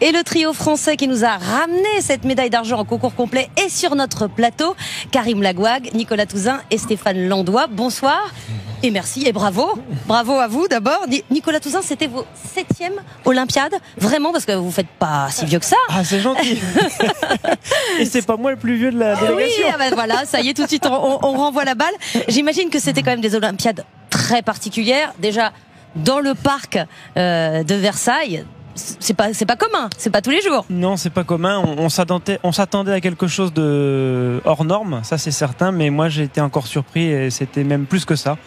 Et le trio français qui nous a ramené cette médaille d'argent en concours complet est sur notre plateau. Karim Lagouag, Nicolas Touzin et Stéphane Landois. Bonsoir. Et merci et bravo. Bravo à vous d'abord. Nicolas Touzin, c'était vos 7e Olympiade. Vraiment, parce que vous ne faites pas si vieux que ça. Ah, c'est gentil. Et c'est pas moi le plus vieux de la délégation. Oui, ben voilà, ça y est, tout de suite, on renvoie la balle. J'imagine que c'était quand même des Olympiades très particulières. Déjà, dans le parc de Versailles, c'est pas commun, c'est pas tous les jours. Non, c'est pas commun. On s'attendait à quelque chose de hors norme, ça c'est certain. Mais moi, j'ai été encore surpris et c'était même plus que ça.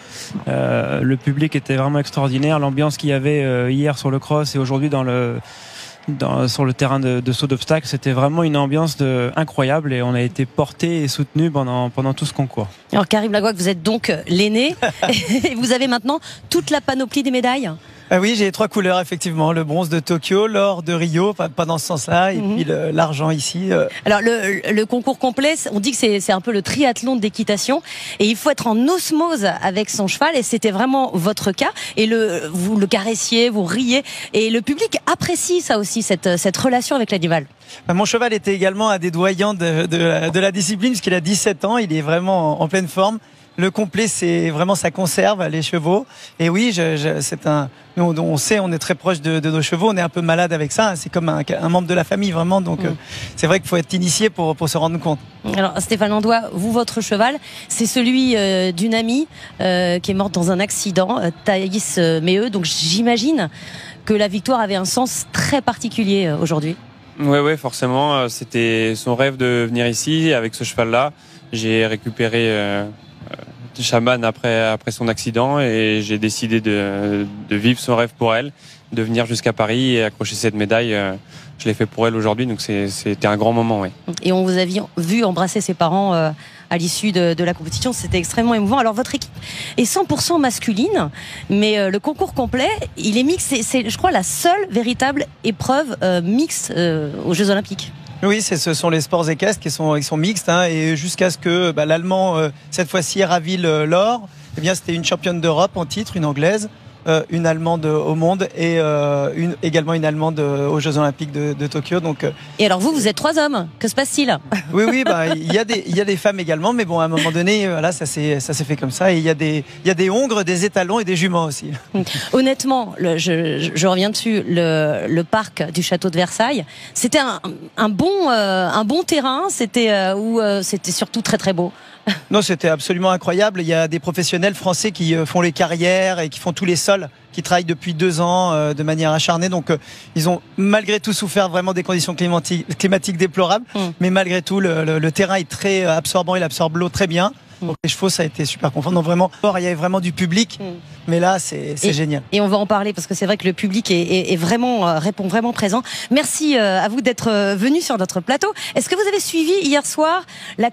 Le public était vraiment extraordinaire. L'ambiance qu'il y avait hier sur le cross et aujourd'hui sur le terrain de saut d'obstacles, c'était vraiment une ambiance incroyable et on a été porté et soutenu pendant tout ce concours. Alors Karim Lagouag, vous êtes donc l'aîné et vous avez maintenant toute la panoplie des médailles. Ah oui, j'ai 3 couleurs effectivement, le bronze de Tokyo, l'or de Rio, pas dans ce sens-là, et puis l'argent ici. Alors le concours complet, on dit que c'est un peu le triathlon d'équitation et il faut être en osmose avec son cheval et c'était vraiment votre cas. Et vous le caressiez, vous riez et le public apprécie ça aussi, cette relation avec l'animal. Mon cheval était également un des doyens de la discipline puisqu'il a 17 ans, il est vraiment en pleine forme. Le complet, c'est vraiment ça conserve les chevaux. Et oui, nous, on sait, on est très proche de nos chevaux. On est un peu malade avec ça. C'est comme un membre de la famille vraiment. Donc, c'est vrai qu'il faut être initié pour se rendre compte. Alors, Stéphane Landois, vous, votre cheval, c'est celui d'une amie qui est morte dans un accident, Thaïs Méheux. Donc, j'imagine que la victoire avait un sens très particulier aujourd'hui. Oui, forcément. C'était son rêve de venir ici avec ce cheval-là. J'ai récupéré Chaman après son accident et j'ai décidé de vivre son rêve pour elle, de venir jusqu'à Paris et accrocher cette médaille. Je l'ai fait pour elle aujourd'hui, donc c'était un grand moment. Oui. Et on vous a vu embrasser ses parents à l'issue de la compétition, c'était extrêmement émouvant. Alors votre équipe est 100% masculine, mais le concours complet, il est mixte. C'est, je crois, la seule véritable épreuve mixte aux Jeux Olympiques. Oui, ce sont les sports équestres qui sont mixtes, hein, et jusqu'à ce que l'Allemand, cette fois-ci, raville l'or. Eh bien, c'était une championne d'Europe en titre, une Anglaise, une Allemande au monde et également une Allemande aux Jeux Olympiques de Tokyo. Donc, et alors vous êtes 3 hommes, que se passe-t-il? Oui, il y a des femmes également, mais bon, à un moment donné, voilà, ça s'est fait comme ça. Et il y a des hongres, des étalons et des juments aussi. Honnêtement, je reviens dessus, le parc du château de Versailles, c'était un bon terrain, c'était où c'était surtout très très beau. Non, c'était absolument incroyable. Il y a des professionnels français qui font les carrières et qui font tous les sols, qui travaillent depuis 2 ans de manière acharnée. Donc, ils ont malgré tout souffert vraiment des conditions climatiques déplorables. Mais malgré tout, le terrain est très absorbant, il absorbe l'eau très bien. Donc, les chevaux, ça a été super confort. Donc, vraiment, il y avait vraiment du public. Mais là, c'est génial. Et on va en parler parce que c'est vrai que le public répond vraiment présent. Merci à vous d'être venu sur notre plateau. Est-ce que vous avez suivi hier soir la